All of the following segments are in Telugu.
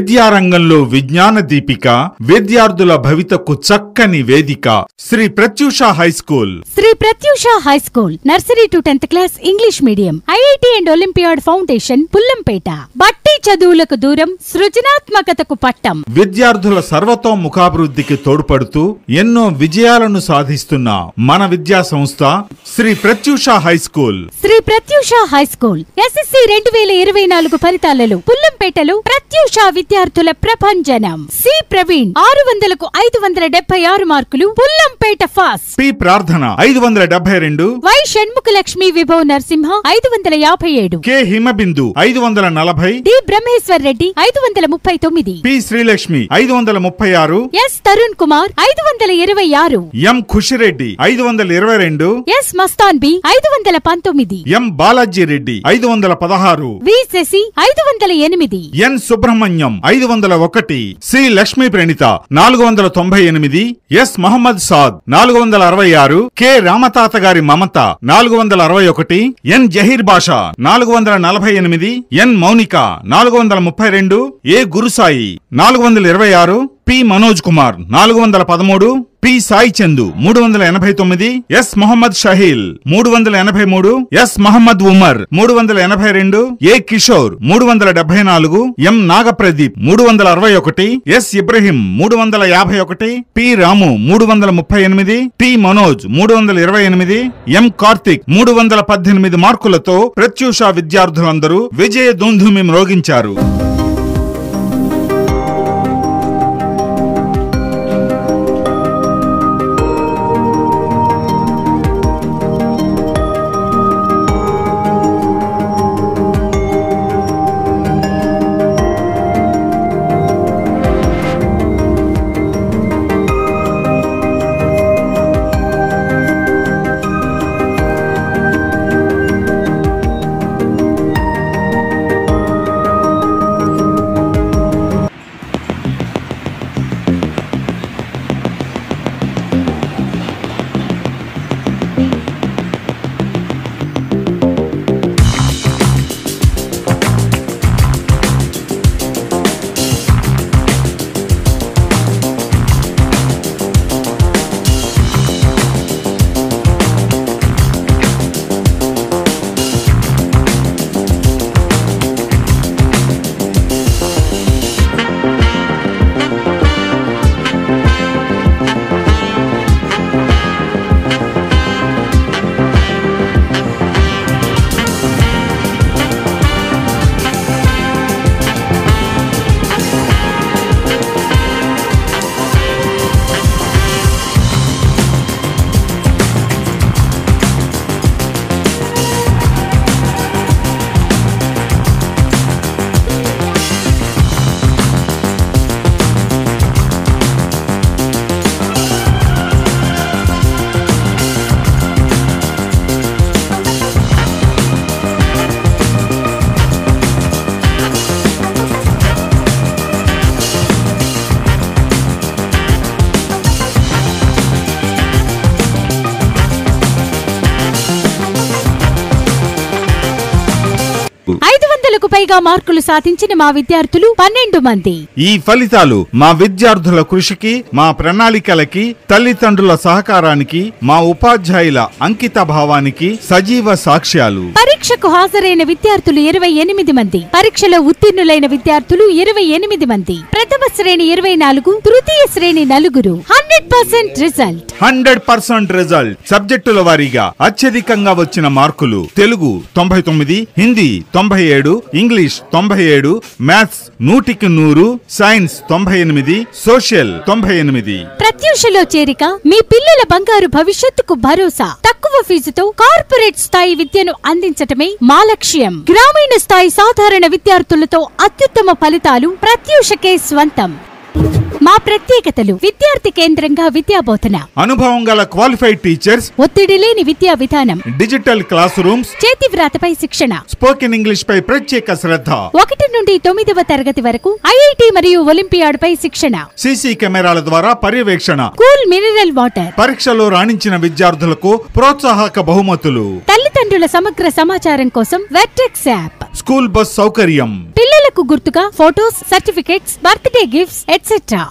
విద్యారంగంలో విజ్ఞాన దీపిక, విద్యార్థుల భవితకు చక్కని వేదిక. Shri Pratyusha high school. Shri Pratyusha high school nursery to 10th class English medium. IIT and olympiad foundation Pullampeta. బట్టి చదువులకు దూరం, సృజనాత్మకతకు పట్టం. విద్యార్థుల సర్వతోముఖాభివృద్ధికి తోడ్పడుతూ ఎన్నో విజయాలను సాధిస్తున్న మన విద్యా సంస్థ Shri Pratyusha high school. Shri Pratyusha high school SSC 2024 ఫలితాలలో పుల్లంపేటలో ప్రత్యూష విద్యార్థుల ప్రభంజనం. సి ప్రవీణ్ 600కు 576 మార్కులు, Pullampeta fast. P Prarthana 572, Y Shanmukhalakshmi Vibhav Narasimha 557, K Himabindu 540, D Brahmeshwar Reddy 539, P Srilakshmi 536, S Tarun Kumar 526, M Khushireddy 522, S Mastan B 519, M Balaji Reddy 516, V Sasi 508, N Subrahmanyam 501, C Lakshmi Pranitha 498, S Mohammad Saad 466, K Ramatata గారి Mamata 461, N Zaheer Basha 448, N Mounika 432, A Gurusai 426, P Manoj Kumar 413, P Sai Chandu 389, yes Mohammed షహీల్ 383, yes Mohammed Umar 382, A Kishore 374, M నాగప్రదీప్ 361, yes Ibrahim 351, P Ramu 338, T Manoj 328, ఎం కార్తిక్ 318 మార్కులతో ప్రత్యూష విద్యార్థులందరూ విజయ దుందుమి మ్రోగించారు. పైగా మార్కులు సాధించిన మా విద్యార్థులు 12 మంది. ఈ ఫలితాలు మా విద్యార్థుల కృషికి, మా ప్రణాళికలకి, తల్లిదండ్రుల సహకారానికి, మా ఉపాధ్యాయుల అంకిత భావానికి సజీవ సాక్ష్యాలు. పరీక్షకు హాజరైన విద్యార్థులు 28 మంది, పరీక్షలో ఉత్తీర్ణులైన విద్యార్థులు 28 మంది, ప్రథమ శ్రేణి 24, తృతీయ శ్రేణి 4. 100% రిజల్ట్. 100% రిజల్ట్. సబ్జెక్టుల వారీగా అత్యధికంగా వచ్చిన మార్కులు: తెలుగు 99, హిందీ 97, ఇంగ్లీష్ 97, మ్యాథ్స్ 100కి 100, సైన్స్ 98, సోషల్ 98. ప్రత్యూషలో చేరిక మీ పిల్లల బంగారు భవిష్యత్తుకు భరోసా. తక్కువ ఫీజుతో కార్పొరేట్ స్థాయి విద్యను అందించటమే మా లక్ష్యం. గ్రామీణ స్థాయి సాధారణ విద్యార్థులతో అత్యుత్తమ ఫలితాలు ప్రత్యూషకే స్వంతం. మా ప్రత్యేకతలు: విద్యార్థి కేంద్రంగా విద్యాబోధన, అనుభవం గల క్వాలిఫైడ్ టీచర్స్, ఒత్తిడి లేని విద్యా విధానం, డిజిటల్ క్లాస్ రూమ్స్, చేతి వ్రాతపై శిక్షణ, స్పోకెన్ ఇంగ్లీష్ పై ప్రత్యేక శ్రద్ధ, 1 నుండి 9వ తరగతి వరకు ఐఐటి మరియు ఒలింపియాడ్ పై శిక్షణ, సీసీ కెమెరాల ద్వారా పర్యవేక్షణ, కూల్ మినరల్ వాటర్, పరీక్షలో రాణించిన విద్యార్థులకు ప్రోత్సాహక బహుమతులు, తల్లిదండ్రుల సమగ్ర సమాచారం కోసం వెర్టెక్స్ యాప్, స్కూల్ బస్ సౌకర్యం, పిల్లల ప్రేమకు గుర్తుగా photos, certificates, birthday gifts etcetera.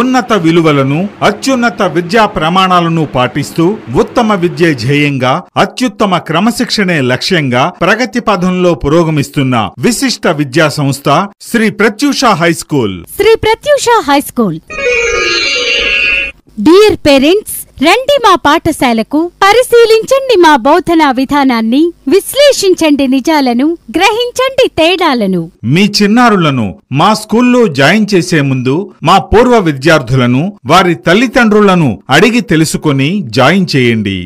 ఉన్నత విలువలను, అత్యున్నత విద్యా ప్రమాణాలను పాటిస్తూ ఉత్తమ విద్య ధ్యేయంగా, అత్యుత్తమ క్రమశిక్షణే లక్ష్యంగా ప్రగతి పథంలో పురోగమిస్తున్న విశిష్ట విద్యా సంస్థ Shri Pratyusha high school. Shri Pratyusha high school. Dear parents, రండి మా పాఠశాలకు, పరిశీలించండి మా బోధనా విధానాన్ని, విశ్లేషించండి నిజాలను, గ్రహించండి తేడాలను. మీ చిన్నారులను మా స్కూల్లో జాయిన్ చేసే ముందు మా పూర్వ విద్యార్థులను, వారి తల్లిదండ్రులను అడిగి తెలుసుకొని జాయిన్ చేయండి.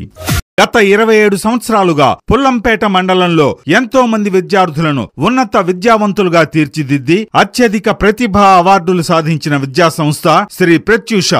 గత 27 సంవత్సరాలుగా పుల్లంపేట మండలంలో ఎంతో మంది విద్యార్థులను ఉన్నత విద్యావంతులుగా తీర్చిదిద్ది అత్యధిక ప్రతిభా అవార్డులు సాధించిన విద్యా సంస్థ శ్రీ ప్రత్యూష.